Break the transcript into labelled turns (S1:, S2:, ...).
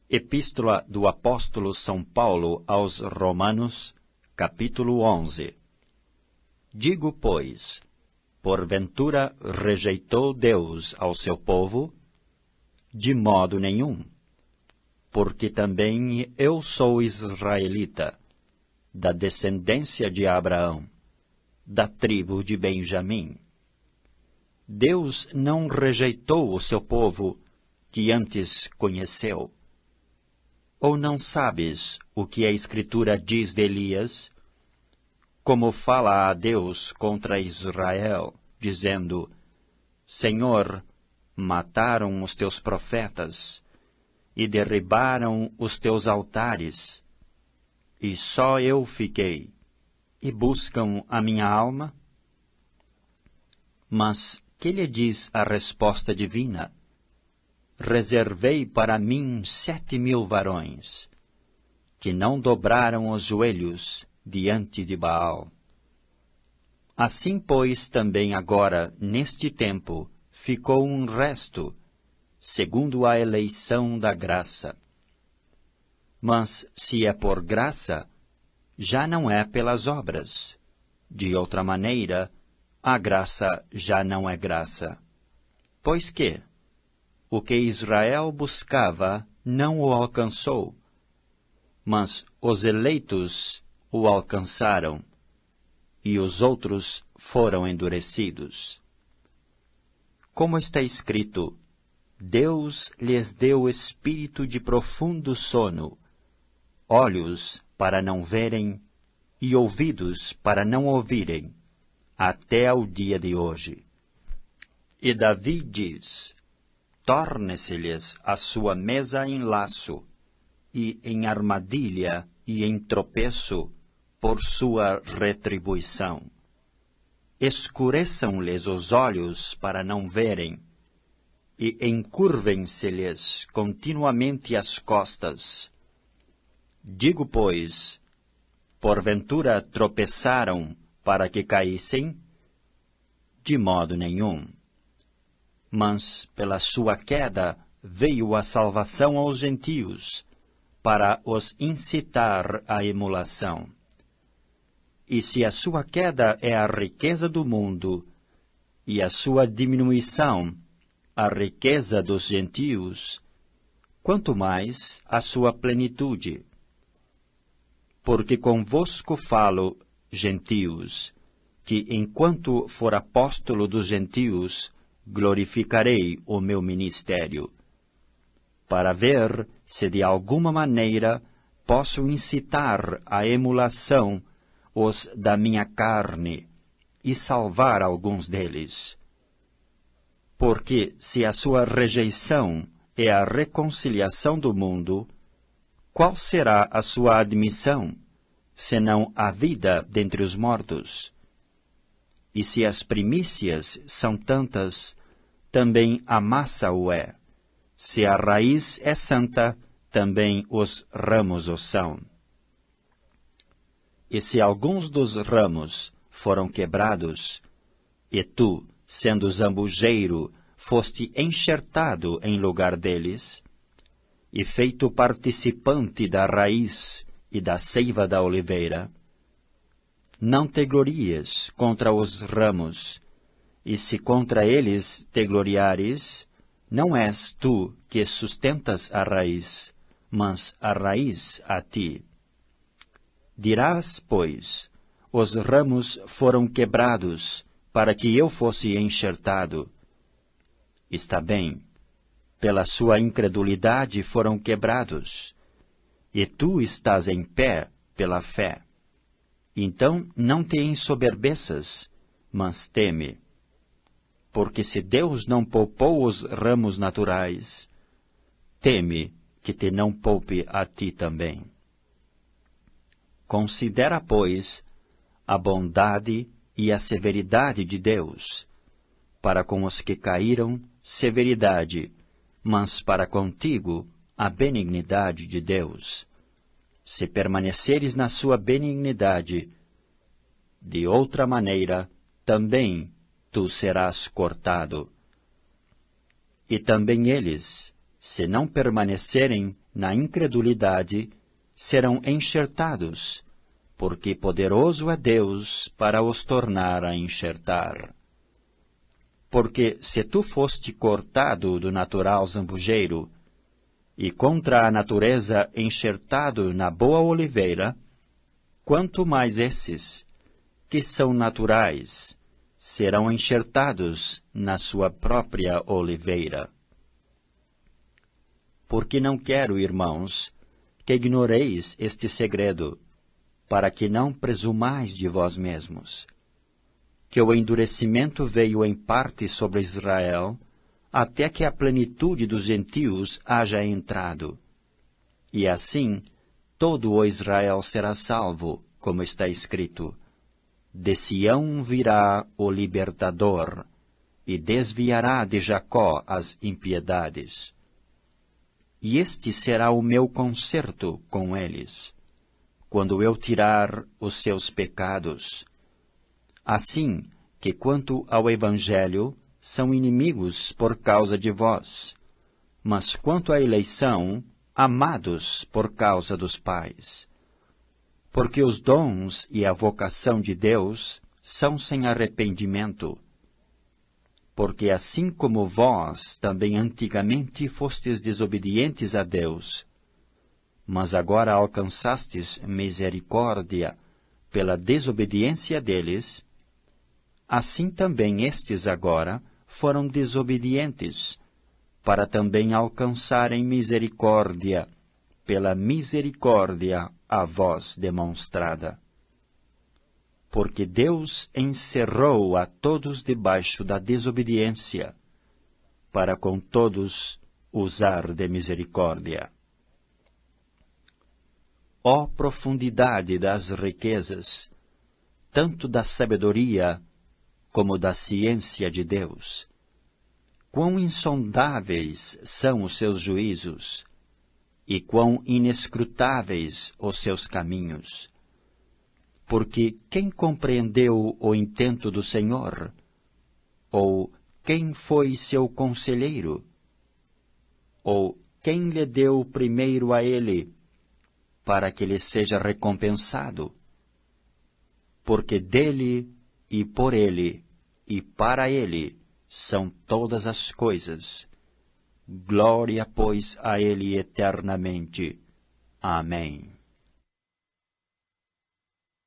S1: Epístola do Apóstolo São Paulo aos Romanos, capítulo 11. Digo, pois, porventura rejeitou Deus ao seu povo? De modo nenhum, porque também eu sou israelita, da descendência de Abraão, da tribo de Benjamim. Deus não rejeitou o seu povo que antes conheceu. Ou não sabes o que a Escritura diz de Elias? Como fala a Deus contra Israel, dizendo: Senhor, mataram os teus profetas, e derribaram os teus altares, e só eu fiquei, e buscam a minha alma? Mas que lhe diz a resposta divina? Reservei para mim 7.000 varões, que não dobraram os joelhos diante de Baal. Assim, pois, também agora, neste tempo, ficou um resto, segundo a eleição da graça. Mas, se é por graça, já não é pelas obras. De outra maneira, a graça já não é graça. Pois que o que Israel buscava não o alcançou, mas os eleitos o alcançaram, e os outros foram endurecidos. Como está escrito, Deus lhes deu espírito de profundo sono, olhos para não verem e ouvidos para não ouvirem, até ao dia de hoje. E Davi diz: torne-se-lhes a sua mesa em laço, e em armadilha e em tropeço, por sua retribuição. Escureçam-lhes os olhos para não verem, e encurvem-se-lhes continuamente as costas. Digo, pois, porventura tropeçaram para que caíssem? De modo nenhum. Mas pela sua queda veio a salvação aos gentios, para os incitar à emulação. E se a sua queda é a riqueza do mundo, e a sua diminuição a riqueza dos gentios, quanto mais a sua plenitude. Porque convosco falo, gentios, que enquanto for apóstolo dos gentios, glorificarei o meu ministério, para ver se de alguma maneira posso incitar à emulação os da minha carne e salvar alguns deles. Porque se a sua rejeição é a reconciliação do mundo, qual será a sua admissão, senão a vida dentre os mortos? E se as primícias são tantas, também a massa o é. Se a raiz é santa, também os ramos o são. E se alguns dos ramos foram quebrados, e tu, sendo zambujeiro, foste enxertado em lugar deles, e feito participante da raiz e da seiva da oliveira, não te glories contra os ramos, e se contra eles te gloriares, não és tu que sustentas a raiz, mas a raiz a ti. Dirás, pois, os ramos foram quebrados, para que eu fosse enxertado. Está bem, pela sua incredulidade foram quebrados, e tu estás em pé pela fé. Então não te ensoberbeças, mas teme. Porque se Deus não poupou os ramos naturais, teme que te não poupe a ti também. Considera, pois, a bondade e a severidade de Deus. Para com os que caíram, severidade, mas para contigo, a benignidade de Deus. Se permaneceres na sua benignidade, de outra maneira, também tu serás cortado. E também eles, se não permanecerem na incredulidade, serão enxertados, porque poderoso é Deus para os tornar a enxertar. Porque se tu foste cortado do natural zambujeiro, e contra a natureza enxertado na boa oliveira, quanto mais esses, que são naturais, serão enxertados na sua própria oliveira. Porque não quero, irmãos, que ignoreis este segredo, para que não presumais de vós mesmos, que o endurecimento veio em parte sobre Israel, até que a plenitude dos gentios haja entrado. E assim, todo o Israel será salvo, como está escrito: de Sião virá o libertador, e desviará de Jacó as impiedades. E este será o meu concerto com eles, quando eu tirar os seus pecados. Assim que, quanto ao Evangelho, são inimigos por causa de vós, mas quanto à eleição, amados por causa dos pais. Porque os dons e a vocação de Deus são sem arrependimento. Porque assim como vós também antigamente fostes desobedientes a Deus, mas agora alcançastes misericórdia pela desobediência deles, assim também estes agora foram desobedientes, para também alcançarem misericórdia pela misericórdia a vós demonstrada. Porque Deus encerrou a todos debaixo da desobediência, para com todos usar de misericórdia. Ó profundidade das riquezas, tanto da sabedoria como da ciência de Deus! Quão insondáveis são os seus juízos, e quão inescrutáveis os seus caminhos! Porque quem compreendeu o intento do Senhor? Ou quem foi seu conselheiro? Ou quem lhe deu primeiro a ele, para que lhe seja recompensado? Porque dele, e por ele, e para ele, são todas as coisas. Glória, pois, a ele eternamente. Amém.